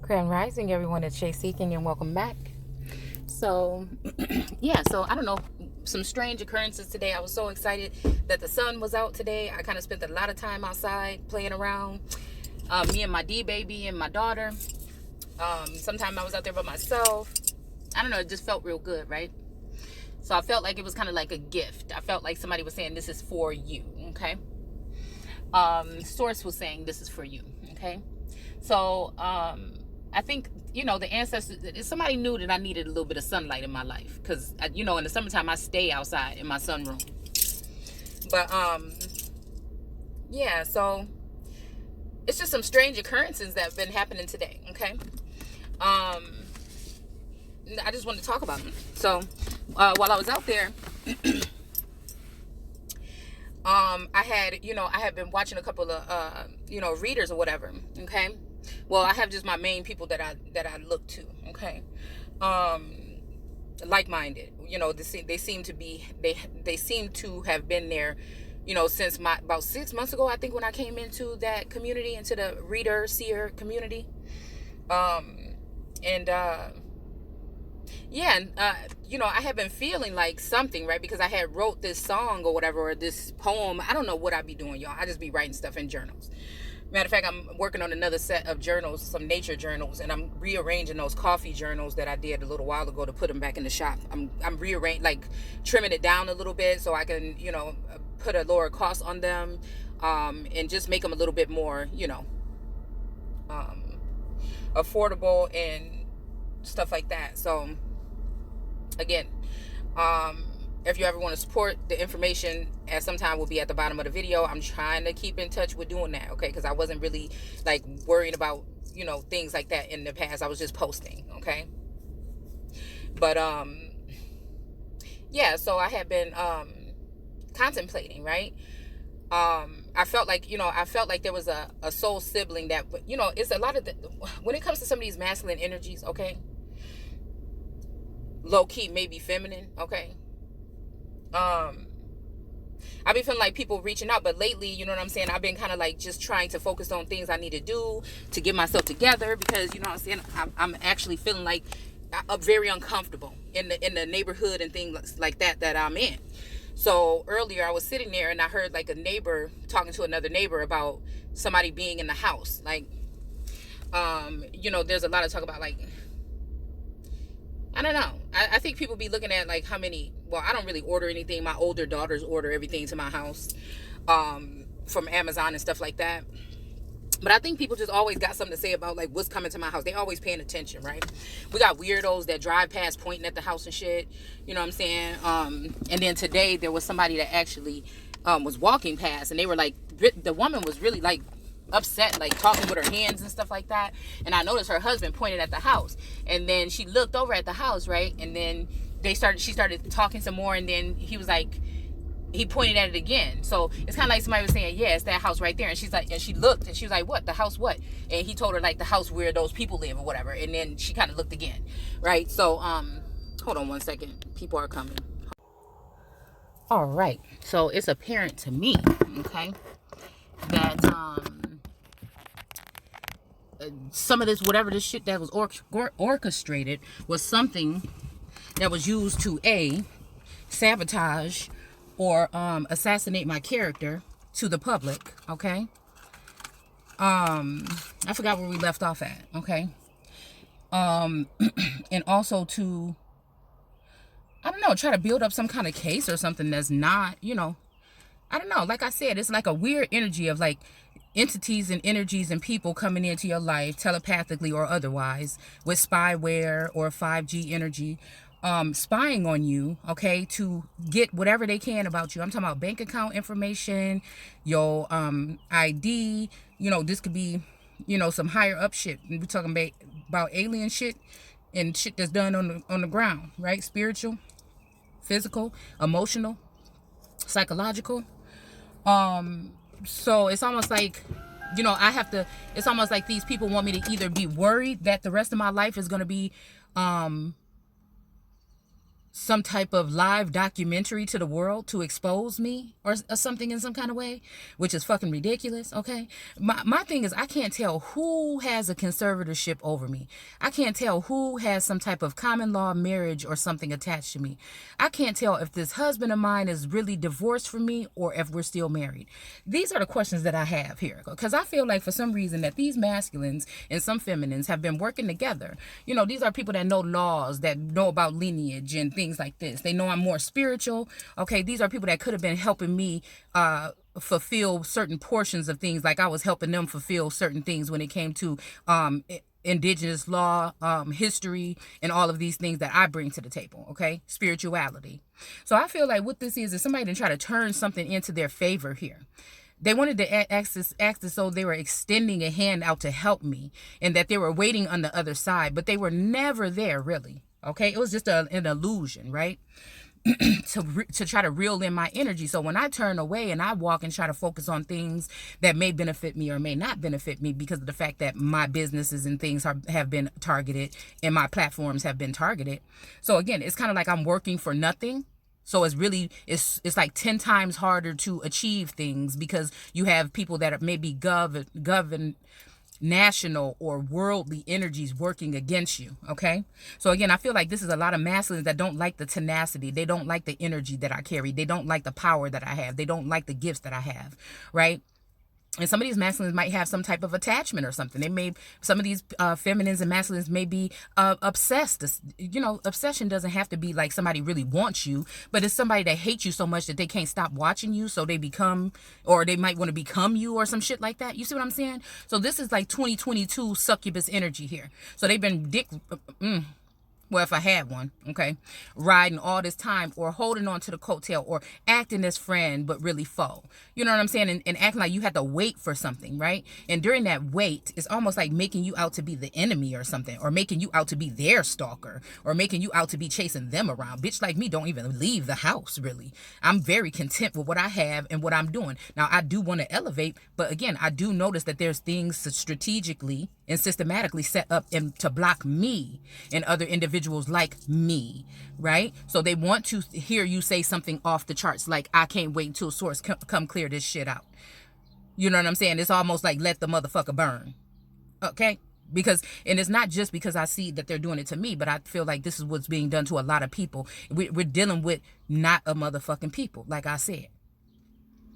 Grand Rising, everyone. It's Shay Seeking, and welcome back. So, yeah, so I don't know, some strange occurrences today. I was so excited that the sun was out today. I kind of spent a lot of time outside playing around. Me and my D-baby and my daughter. Sometimes I was out there by myself. I don't know, it just felt real good, right? So I felt like it was kind of like a gift. I felt like somebody was saying, this is for you, okay? Source was saying, this is for you, okay? So, I think, you know, the ancestors, somebody knew that I needed a little bit of sunlight in my life. Because, you know, in the summertime, I stay outside in my sunroom. But, yeah, so it's just some strange occurrences that have been happening today, okay? I just wanted to talk about them. So, while I was out there, I had been watching a couple of, readers or whatever, okay? Well, I have just my main people that I look to, okay? Like-minded, you know, they seem to have been there, you know, since about 6 months ago, I think, when I came into that community, into the reader-seer community. You know, I have been feeling like something, right? Because I had wrote this song or whatever, or this poem. I don't know what I be doing, y'all. I just be writing stuff in journals. Matter of fact, I'm working on another set of journals, some nature journals, and I'm rearranging those coffee journals that I did a little while ago to put them back in the shop. I'm rearranging, like trimming it down a little bit so I can, you know, put a lower cost on them, and just make them a little bit more, you know, affordable and stuff like that. So again, if you ever want to support, the information at some time will be at the bottom of the video. I'm trying to keep in touch with doing that, okay? Because I wasn't really like worried about, you know, things like that in the past. I was just posting, okay? But yeah, so I had been contemplating, right? I felt like there was a soul sibling that, you know, it's a lot of when it comes to some of these masculine energies, okay? Low key, maybe feminine, okay? I've been feeling like people reaching out, but lately, you know what I'm saying, I've been kind of like just trying to focus on things I need to do to get myself together, because, you know what I'm saying, I'm actually feeling like I'm very uncomfortable in the neighborhood and things like that I'm in. So earlier I was sitting there and I heard like a neighbor talking to another neighbor about somebody being in the house. Like, you know, there's a lot of talk about, like, I don't know. I think people be looking at like how many, well, I don't really order anything. My older daughters order everything to my house, from Amazon and stuff like that. But I think people just always got something to say about like what's coming to my house. They always paying attention, right? We got weirdos that drive past pointing at the house and shit. You know what I'm saying? And then today there was somebody that actually was walking past, and they were like, the woman was really like upset, like talking with her hands and stuff like that. And I noticed her husband pointed at the house, and then she looked over at the house, right? And then she started talking some more, and then he was like, he pointed at it again. So it's kind of like somebody was saying, yeah, it's that house right there. And she's like, and she looked and she was like, what? The house what? And he told her like the house where those people live or whatever. And then she kind of looked again, right? So hold on one second, people are coming. All right, so it's apparent to me, okay, that some of this, whatever this shit that was orchestrated, was something that was used to sabotage or assassinate my character to the public, okay? I forgot where we left off at, okay? And also to, I don't know, try to build up some kind of case or something that's not, you know, I don't know. Like I said, it's like a weird energy of like entities and energies and people coming into your life telepathically or otherwise with spyware or 5G energy, spying on you, okay, to get whatever they can about you. I'm talking about bank account information, your ID, you know, this could be, you know, some higher up shit. We're talking about alien shit and shit that's done on the ground, right? Spiritual, physical, emotional, psychological. So it's almost like, you know, it's almost like these people want me to either be worried that the rest of my life is going to be some type of live documentary to the world to expose me or something in some kind of way, which is fucking ridiculous. Okay. My thing is, I can't tell who has a conservatorship over me. I can't tell who has some type of common law marriage or something attached to me. I can't tell if this husband of mine is really divorced from me or if we're still married. These are the questions that I have here, because I feel like for some reason that these masculines and some feminines have been working together. You know, these are people that know laws, that know about lineage and things like this. They know I'm more spiritual. Okay, these are people that could have been helping me fulfill certain portions of things, like I was helping them fulfill certain things when it came to indigenous law, history, and all of these things that I bring to the table. Okay, spirituality. So I feel like what this is somebody didn't try to turn something into their favor here. They wanted to act as though they were extending a hand out to help me and that they were waiting on the other side, but they were never there, really. Okay, it was just an illusion, right? to try to reel in my energy. So when I turn away and I walk and try to focus on things that may benefit me or may not benefit me because of the fact that my businesses and things have been targeted and my platforms have been targeted. So again, it's kind of like I'm working for nothing. So it's really, it's like 10 times harder to achieve things because you have people that are maybe govern national or worldly energies working against you. Okay. So again, I feel like this is a lot of masculines that don't like the tenacity. They don't like the energy that I carry. They don't like the power that I have. They don't like the gifts that I have. Right. And some of these masculines might have some type of attachment or something. Some of these feminines and masculines may be obsessed. You know, obsession doesn't have to be like somebody really wants you, but it's somebody that hates you so much that they can't stop watching you. So they become, or they might want to become you or some shit like that. You see what I'm saying? So this is like 2022 succubus energy here. So they've been well, if I had one, okay, riding all this time or holding on to the coattail or acting as friend, but really foe. You know what I'm saying? And acting like you had to wait for something, right? And during that wait, it's almost like making you out to be the enemy or something, or making you out to be their stalker, or making you out to be chasing them around. Bitch like me don't even leave the house, really. I'm very content with what I have and what I'm doing. Now, I do want to elevate, but again, I do notice that there's things strategically and systematically set up to block me and other individuals like me, right? So they want to hear you say something off the charts, like, I can't wait until source come clear this shit out. You know what I'm saying? It's almost like let the motherfucker burn. Okay? Because, and it's not just because I see that they're doing it to me, but I feel like this is what's being done to a lot of people. We're dealing with not a motherfucking people, like I said.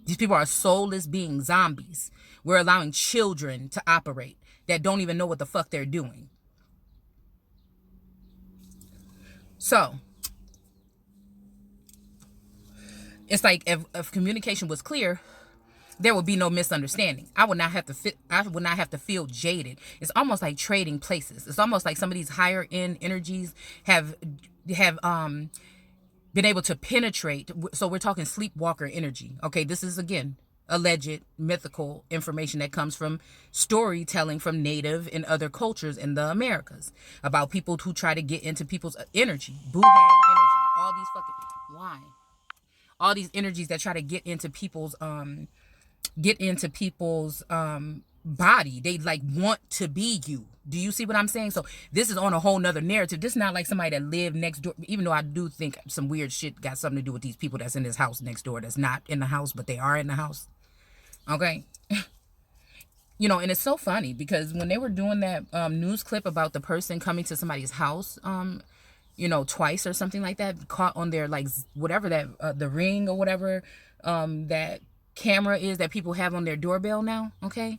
These people are soulless beings, zombies. We're allowing children to operate that don't even know what the fuck they're doing. So it's like if communication was clear, there would be no misunderstanding. I would not have to feel jaded. It's almost like trading places. It's almost like some of these higher end energies have been able to penetrate. So we're talking sleepwalker energy. Okay, this is again alleged mythical information that comes from storytelling from Native and other cultures in the Americas about people who try to get into people's energy, boohag energy, all these fucking all these energies that try to get into people's body. They like want to be you. Do you see what I'm saying? So this is on a whole nother narrative. This is not like somebody that lived next door, even though I do think some weird shit got something to do with these people that's in this house next door that's not in the house, but they are in the house. Okay. You know, and it's so funny because when they were doing that news clip about the person coming to somebody's house, you know, twice or something like that, caught on their, like, whatever that, the Ring or whatever that camera is that people have on their doorbell now, okay?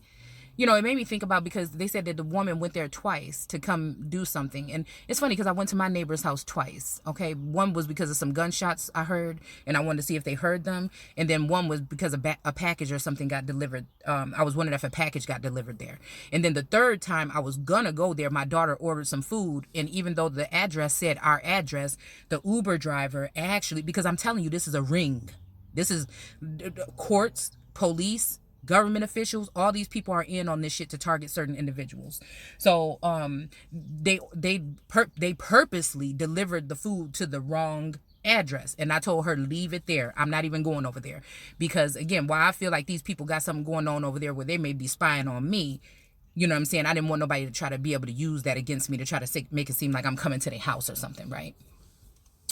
You know, it made me think about, because they said that the woman went there twice to come do something. And it's funny because I went to my neighbor's house twice, okay? One was because of some gunshots I heard, and I wanted to see if they heard them. And then one was because a package or something got delivered. I was wondering if a package got delivered there. And then the third time I was gonna go there, my daughter ordered some food. And even though the address said our address, the Uber driver actually, because I'm telling you, this is a ring. This is courts, police, government officials, all these people are in on this shit to target certain individuals. So they purposely delivered the food to the wrong address, and I told her, leave it there. I'm not even going over there, because again, while I feel like these people got something going on over there where they may be spying on me, you know what I'm saying, I didn't want nobody to try to be able to use that against me to try to make it seem like I'm coming to their house or something, right?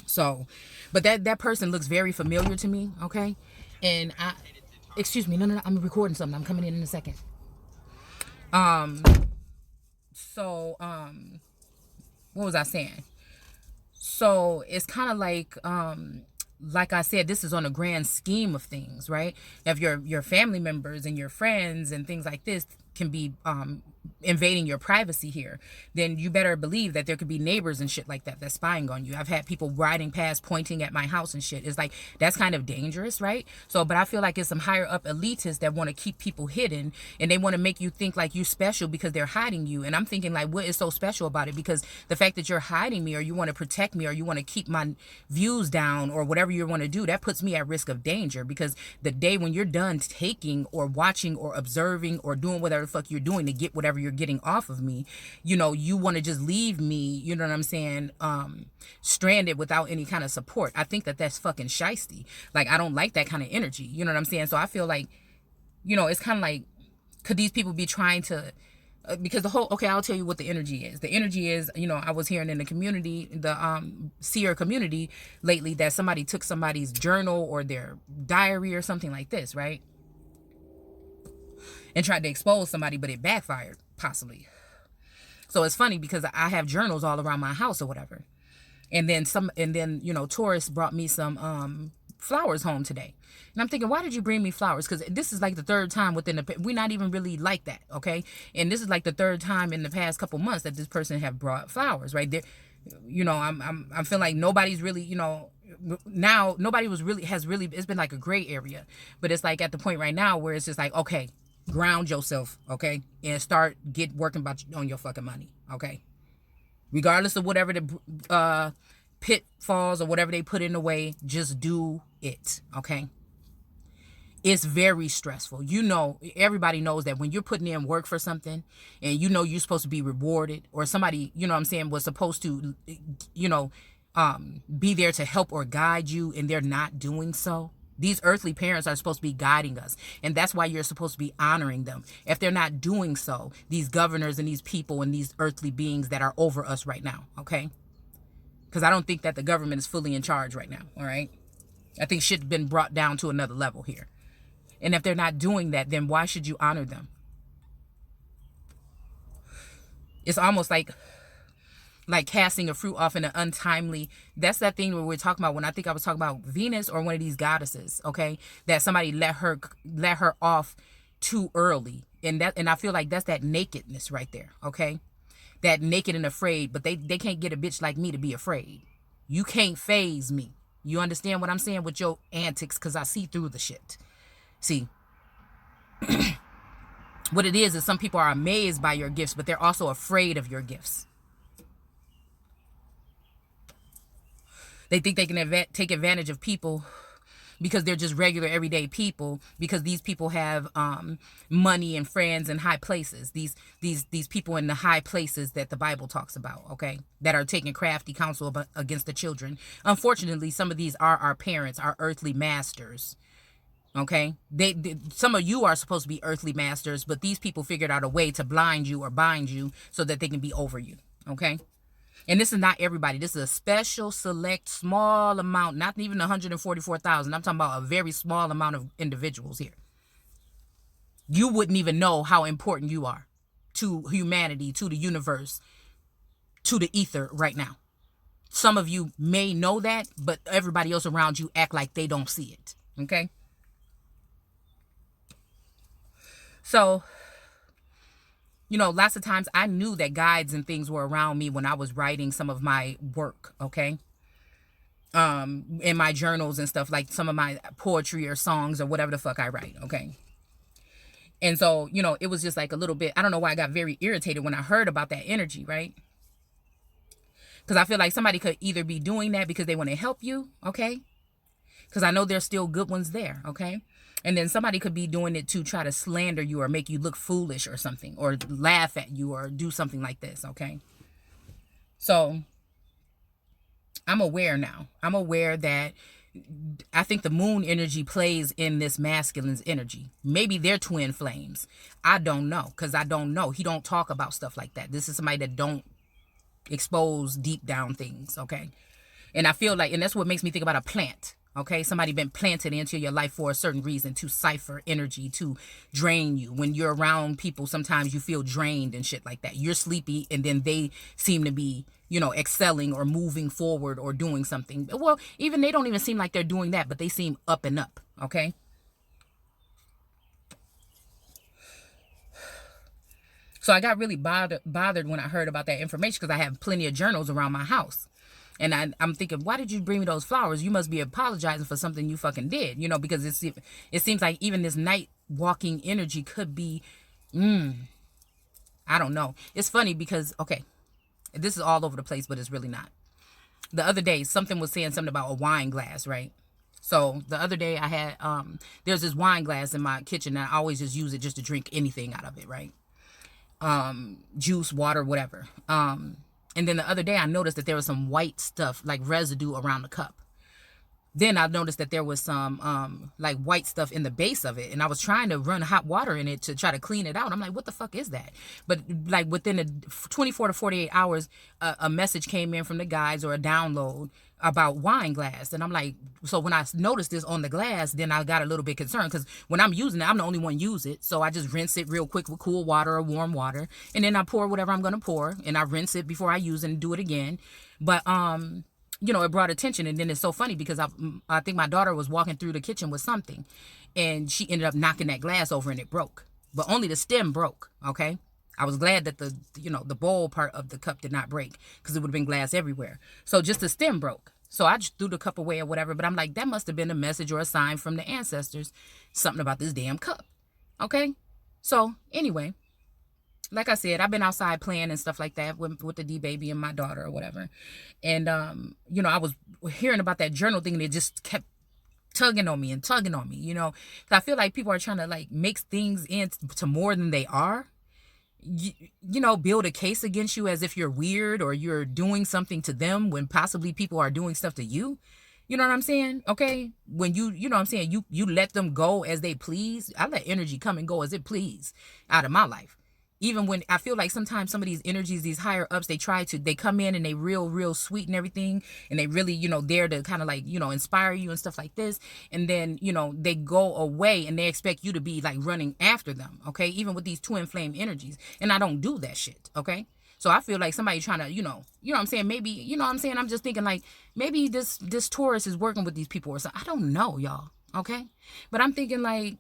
So, but that person looks very familiar to me, okay? And excuse me, no, I'm recording something. I'm coming in a second. So, what was I saying? So it's kind of like I said, this is on a grand scheme of things, right? If your family members and your friends and things like this can be invading your privacy here, then you better believe that there could be neighbors and shit like that that's spying on you. I've had people riding past pointing at my house and shit. It's like, that's kind of dangerous, right? So, but I feel like it's some higher up elitists that want to keep people hidden, and they want to make you think like you special because they're hiding you. And I'm thinking, like, what is so special about it? Because the fact that you're hiding me, or you want to protect me, or you want to keep my views down, or whatever you want to do, that puts me at risk of danger. Because the day when you're done taking or watching or observing or doing whatever the fuck you're doing to get whatever you're getting off of me, you know, you want to just leave me, you know what I'm saying, stranded without any kind of support. I think that that's fucking shiesty. Like, I don't like that kind of energy, you know what I'm saying? So I feel like, you know, it's kind of like, could these people be trying to, because the whole, okay, I'll tell you what the energy is. The energy is, you know, I was hearing in the community, the seer community lately, that somebody took somebody's journal or their diary or something like this, right? And tried to expose somebody, but it backfired, possibly. So it's funny because I have journals all around my house or whatever. And then you know, tourists brought me some flowers home today. And I'm thinking, why did you bring me flowers? Because this is like the third time we're not even really like that, okay? And this is like the third time in the past couple months that this person have brought flowers, right? There, you know, I feel like nobody's really, you know, now nobody has really, it's been like a gray area. But it's like at the point right now where it's just like, okay, ground yourself, okay? And start working on your fucking money, okay? Regardless of whatever the pitfalls or whatever they put in the way, just do it, okay? It's very stressful. You know, everybody knows that when you're putting in work for something and you know you're supposed to be rewarded, or somebody, you know what I'm saying, was supposed to, you know, be there to help or guide you, and they're not doing so. These earthly parents are supposed to be guiding us, and that's why you're supposed to be honoring them. If they're not doing so, these governors and these people and these earthly beings that are over us right now, okay? Because I don't think that the government is fully in charge right now, all right? I think shit's been brought down to another level here. And if they're not doing that, then why should you honor them? It's almost like casting a fruit off in an untimely, that's that thing where we're talking about, when I think I was talking about Venus or one of these goddesses, okay, that somebody let her off too early. And I feel like that's that nakedness right there, okay? That naked and afraid, but they can't get a bitch like me to be afraid. You can't phase me. You understand what I'm saying with your antics? Because I see through the shit. See, what it is some people are amazed by your gifts, but they're also afraid of your gifts. They think they can take advantage of people because they're just regular everyday people, because these people have money and friends in high places. These people in the high places that the Bible talks about, okay, that are taking crafty counsel against the children. Unfortunately, some of these are our parents, our earthly masters. Okay, some of you are supposed to be earthly masters, but these people figured out a way to blind you or bind you so that they can be over you. Okay, and this is not everybody. This is a special, select, small amount, not even 144,000. I'm talking about a very small amount of individuals here. You wouldn't even know how important you are to humanity, to the universe, to the ether right now. Some of you may know that, but everybody else around you act like they don't see it. Okay. So, you know, lots of times I knew that guides and things were around me when I was writing some of my work, okay? In my journals and stuff, like some of my poetry or songs or whatever the fuck I write, okay? And so, you know, it was just like a little bit, I don't know why I got very irritated when I heard about that energy, right? Because I feel like somebody could either be doing that because they want to help you, okay? Because I know there's still good ones there, okay? And then somebody could be doing it to try to slander you or make you look foolish or something, or laugh at you or do something like this, okay? So I'm aware now. I'm aware that I think the moon energy plays in this masculine's energy. Maybe they're twin flames. I don't know, because I don't know. He don't talk about stuff like that. This is somebody that don't expose deep down things, okay? And I feel like, and that's what makes me think about a plant. Okay, somebody been planted into your life for a certain reason, to cipher energy, to drain you. When you're around people, sometimes you feel drained and shit like that. You're sleepy, and then they seem to be, you know, excelling or moving forward or doing something. Well, even they don't even seem like they're doing that, but they seem up and up. Okay. So I got really bothered when I heard about that information, because I have plenty of journals around my house. And I'm thinking, why did you bring me those flowers? You must be apologizing for something you fucking did, you know, because it seems like even this night walking energy could be, I don't know. It's funny because, okay, this is all over the place, but it's really not. The other day, something was saying something about a wine glass, right? So the other day I had, there's this wine glass in my kitchen, and I always just use it just to drink anything out of it, right? Juice, water, whatever. And then the other day I noticed that there was some white stuff, like residue around the cup. Then I noticed that there was some like white stuff in the base of it. And I was trying to run hot water in it to try to clean it out. I'm like, what the fuck is that? But like within the 24 to 48 hours, a message came in from the guys, or a download about wine glass. And I'm like, so when I noticed this on the glass, then I got a little bit concerned, because when I'm using it, I'm the only one use it. So I just rinse it real quick with cool water or warm water, and then I pour whatever I'm going to pour, and I rinse it before I use it and do it again. But you know, it brought attention. And then it's so funny because I think my daughter was walking through the kitchen with something, and she ended up knocking that glass over, and it broke, but only the stem broke. Okay. I was glad that the, you know, the bowl part of the cup did not break, because it would have been glass everywhere. So just the stem broke. So I just threw the cup away or whatever. But I'm like, that must have been a message or a sign from the ancestors, something about this damn cup. Okay. So anyway, like I said, I've been outside playing and stuff like that with the baby and my daughter or whatever. And, you know, I was hearing about that journal thing, and it just kept tugging on me, you know. 'Cause I feel like people are trying to like mix things into more than they are. You know, build a case against you as if you're weird or you're doing something to them, when possibly people are doing stuff to you. You know what I'm saying? Okay. When you know what I'm saying, you let them go as they please. I let energy come and go as it please out of my life. Even when I feel like sometimes some of these energies, these higher ups, they come in and they real sweet and everything. And they really, you know, dare to kind of like, you know, inspire you and stuff like this. And then, you know, they go away and they expect you to be like running after them. Okay. Even with these twin flame energies. And I don't do that shit. Okay. So I feel like somebody trying to, you know what I'm saying? Maybe, you know what I'm saying? I'm just thinking like, maybe this Taurus is working with these people or something. I don't know, y'all. Okay. But I'm thinking like,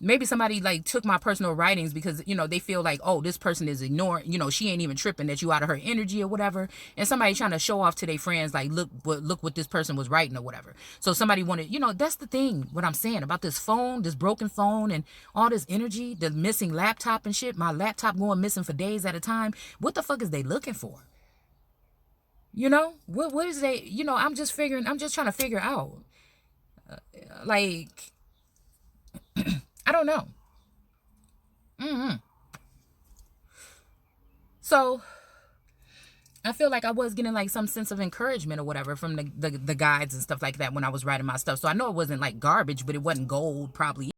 maybe somebody like took my personal writings because, you know, they feel like, oh, this person is ignoring, you know, she ain't even tripping, that you out of her energy or whatever. And somebody trying to show off to their friends, like, look what this person was writing or whatever. So somebody wanted, you know, that's the thing, what I'm saying about this phone, this broken phone and all this energy, the missing laptop and shit, my laptop going missing for days at a time. What the fuck is they looking for? You know, what is they, you know, I'm just trying to figure out, like, I don't know. So I feel like I was getting like some sense of encouragement or whatever from the guides and stuff like that when I was writing my stuff. So I know it wasn't like garbage, but it wasn't gold probably.